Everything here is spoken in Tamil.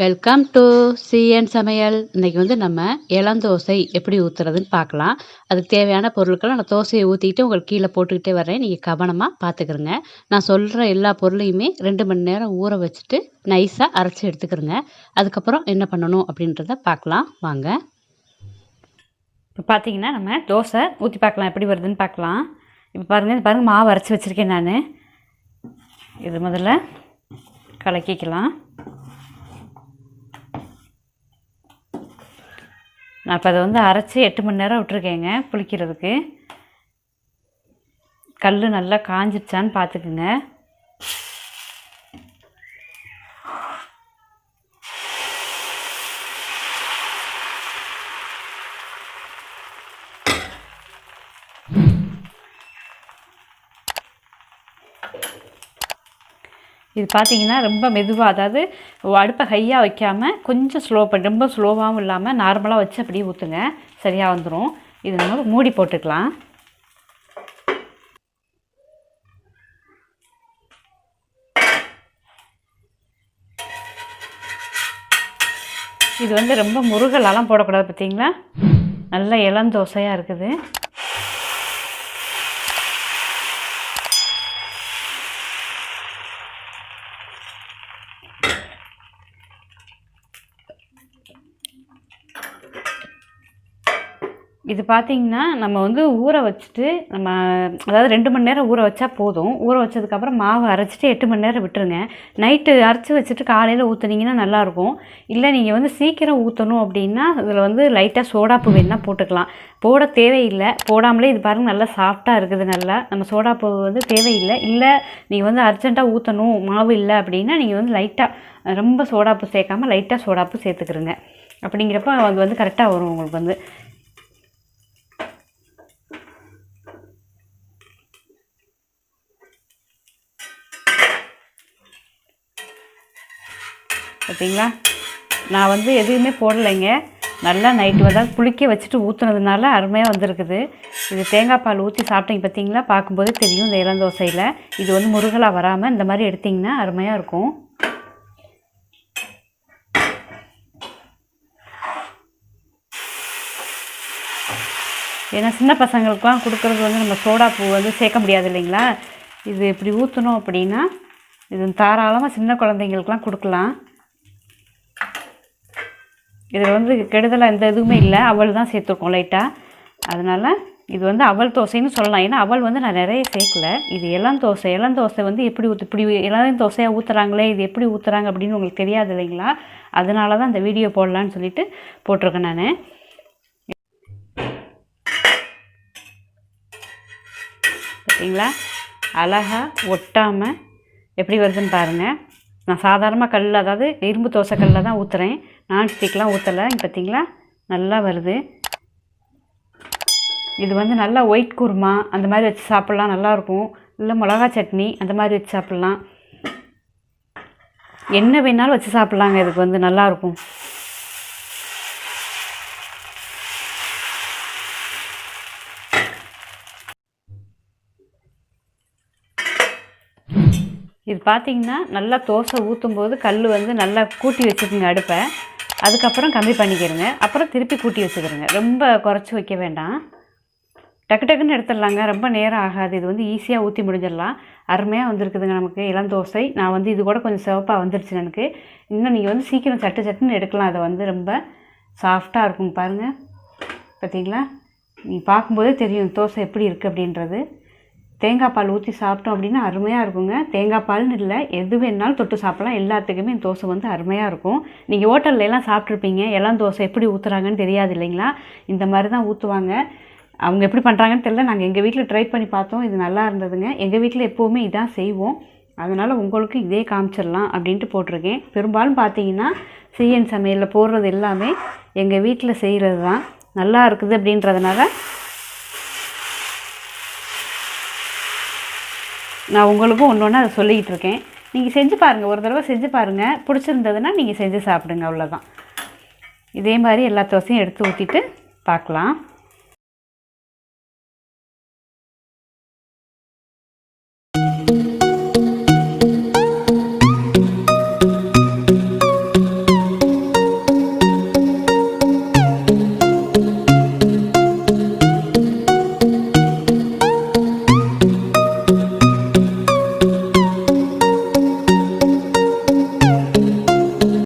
வெல்கம் டு சிஎன் சமையல். இன்றைக்கி வந்து நம்ம இளந்தோசை எப்படி ஊற்றுறதுன்னு பார்க்கலாம். அதுக்கு தேவையான பொருட்களை நான் தோசையை ஊற்றிக்கிட்டு உங்களுக்கு கீழே போட்டுக்கிட்டே வரேன். நீங்கள் கவனமாக பார்த்துக்கிறங்க. நான் சொல்கிற எல்லா பொருளையுமே 2 மணி நேரம் ஊற வச்சுட்டு நைஸாக அரைச்சி எடுத்துக்கிறங்க. அதுக்கப்புறம் என்ன பண்ணணும் அப்படின்றத பார்க்கலாம் வாங்க. இப்போ பார்த்தீங்கன்னா நம்ம தோசை ஊற்றி பார்க்கலாம், எப்படி வருதுன்னு பார்க்கலாம். இப்போ பாருங்கள் மாவு அரைச்சி வச்சுருக்கேன் நான். இது முதல்ல கலக்கிக்கலாம். நான் இப்போ அதை வந்து அரைச்சி 8 மணி நேரம் விட்டுருக்கேங்க புளிக்கிறதுக்கு. கல் நல்லா காஞ்சிடுச்சான்னு பார்த்துக்குங்க. இது பார்த்தீங்கன்னா ரொம்ப மெதுவாக, அதாவது அடுப்பை ஹையாக வைக்காமல் கொஞ்சம் ஸ்லோ பண்ணி, ரொம்ப ஸ்லோவாகவும் இல்லாமல் நார்மலாக வச்சு அப்படியே ஊற்றுங்க, சரியாக வந்துடும். இது நம்ம மூடி போட்டுக்கலாம். இது வந்து ரொம்ப முருகலாலாம் போடக்கூடாது, பார்த்தீங்களா? நல்ல இளந்தோசையாக இருக்குது. இது பார்த்திங்கன்னா நம்ம வந்து ஊற வச்சுட்டு அதாவது 2 மணி நேரம் ஊற வச்சா போதும். ஊற வச்சதுக்கப்புறம் மாவு அரைச்சிட்டு 8 மணி நேரம் விட்டுருங்க. நைட்டு அரைச்சி வச்சுட்டு காலையில் ஊற்றுனீங்கன்னா நல்லாயிருக்கும். இல்லை நீங்கள் வந்து சீக்கிரம் ஊற்றணும் அப்படின்னா இதில் வந்து லைட்டாக சோடாப்பு வேணுன்னா போட்டுக்கலாம். போட தேவையில்லை, போடாமலே இது பாருங்கள் நல்லா சாஃப்டாக இருக்குது. நல்லா நம்ம சோடாப்பு வந்து தேவையில்லை. இல்லை நீங்கள் வந்து அர்ஜெண்ட்டாக ஊற்றணும், மாவு இல்லை அப்படின்னா நீங்கள் வந்து லைட்டாக, ரொம்ப சோடாப்பு சேர்க்காமல் லைட்டாக சோடாப்பு சேர்த்துக்கிறங்க. அப்படிங்கிறப்ப அது வந்து கரெக்டாக வரும் உங்களுக்கு வந்து. பார்த்தீங்களா, நான் வந்து எதுவுமே போடலைங்க. நல்லா நைட்டு வந்து புளிக்க வச்சுட்டு ஊற்றுனதுனால அருமையாக வந்திருக்குது. இது தேங்காய் பால் ஊற்றி சாப்பிட்டீங்க பார்த்தீங்களா, பார்க்கும்போதே தெரியும் இந்த இளந்தோசையில். இது வந்து முருகலாக வராமல் இந்த மாதிரி எடுத்திங்கன்னா அருமையாக இருக்கும். ஏன்னா சின்ன பசங்களுக்கெலாம் கொடுக்குறது வந்து நம்ம சோடா பூ வந்து சேர்க்க முடியாது இல்லைங்களா. இது இப்படி ஊற்றணும் அப்படின்னா இது தாராளமாக சின்ன குழந்தைங்களுக்கெலாம் கொடுக்கலாம். இதில் வந்து கெடுதலாக எந்த எதுவுமே இல்லை, அவல் தான் சேர்த்துருக்கோம் லைட்டாக. அதனால் இது வந்து அவல் தோசைன்னு சொல்லலாம். ஏன்னா அவல் வந்து நான் நிறைய சேர்க்கல. இது இளந்தோசை வந்து எப்படி இப்படி இளந்தோசையாக ஊற்றுறாங்களே, இது எப்படி ஊற்றுறாங்க அப்படின்னு உங்களுக்கு தெரியாது இல்லைங்களா. அதனால தான் இந்த வீடியோ போடலான்னு சொல்லிட்டு போட்டிருக்கேன் நான். பார்த்தீங்களா, அழகாக ஒட்டாமல் எப்படி வருதுன்னு பாருங்கள். நான் சாதாரணமாக கல், அதாவது இரும்பு தோசை கல்லில் தான் ஊற்றுறேன், நான்ஸ்டிக்லாம் ஊற்றலை. பார்த்தீங்களா நல்லா வருது. இது வந்து நல்லா ஒயிட் குருமா அந்த மாதிரி வச்சு சாப்பிட்லாம், நல்லாயிருக்கும். இல்லை மிளகா சட்னி அந்த மாதிரி வச்சு சாப்பிட்லாம், என்ன வேணாலும் வச்சு சாப்பிட்லாங்க. இதுக்கு வந்து நல்லாயிருக்கும். இது பார்த்திங்கன்னா நல்லா தோசை ஊற்றும்போது கல் வந்து நல்லா கூட்டி வச்சுக்கோங்க அடுப்பை. அதுக்கப்புறம் கம்மி பண்ணிக்கிறங்க. அப்புறம் திருப்பி கூட்டி வச்சுக்கிறங்க. ரொம்ப குறைச்சி வைக்க வேண்டாம். டக்கு டக்குன்னு எடுத்துடலாங்க, ரொம்ப நேரம் ஆகாது. இது வந்து ஈஸியாக ஊற்றி முடிஞ்சிடலாம். அருமையாக வந்திருக்குதுங்க நமக்கு இளந்தோசை. நான் வந்து இது கூட கொஞ்சம் சிவப்பாக வந்துருச்சு எனக்கு. இன்னும் நீங்கள் வந்து சீக்கிரம் சட்டுன்னு எடுக்கலாம். அதை வந்து ரொம்ப சாஃப்டாக இருக்கும் பாருங்கள். பார்த்தீங்களா, நீங்கள் பார்க்கும்போதே தெரியும் தோசை எப்படி இருக்குது அப்படின்றது. தேங்காய் பால் ஊற்றி சாப்பிட்டோம் அப்படின்னா அருமையாக இருக்குங்க. தேங்காய் பால்னு இல்லை, எது வேணாலும் தொட்டு சாப்பிட்லாம். எல்லாத்துக்குமே தோசை வந்து அருமையாக இருக்கும். நீங்கள் ஹோட்டல்லாம் சாப்பிட்ருப்பீங்க, இளந்தோசை எப்படி ஊற்றுறாங்கன்னு தெரியாது இல்லைங்களா. இந்த மாதிரி தான் ஊற்றுவாங்க. அவங்க எப்படி பண்ணுறாங்கன்னு தெரியல. நாங்கள் எங்கள் வீட்டில் ட்ரை பண்ணி பார்த்தோம், இது நல்லா இருந்ததுங்க. எங்கள் வீட்டில் எப்போவுமே இதான் செய்வோம். அதனால் உங்களுக்கு இதே காமிச்சிடலாம் அப்படின்ட்டு போட்டிருக்கேன். பெரும்பாலும் பார்த்தீங்கன்னா சிஎன் சமையலில் போடுறது எல்லாமே எங்கள் வீட்டில் செய்கிறது தான். நல்லா இருக்குது அப்படின்றதுனால நான் உங்களுக்கும் ஒன்று ஒன்று அதை சொல்லிக்கிட்டு இருக்கேன். நீங்கள் செஞ்சு பாருங்கள், ஒரு தடவை செஞ்சு பாருங்கள். பிடிச்சிருந்ததுன்னா நீங்கள் செஞ்சு சாப்பிடுங்க, அவ்வளோதான். இதே மாதிரி எல்லா தோசையும் எடுத்து ஊற்றிட்டு பார்க்கலாம்.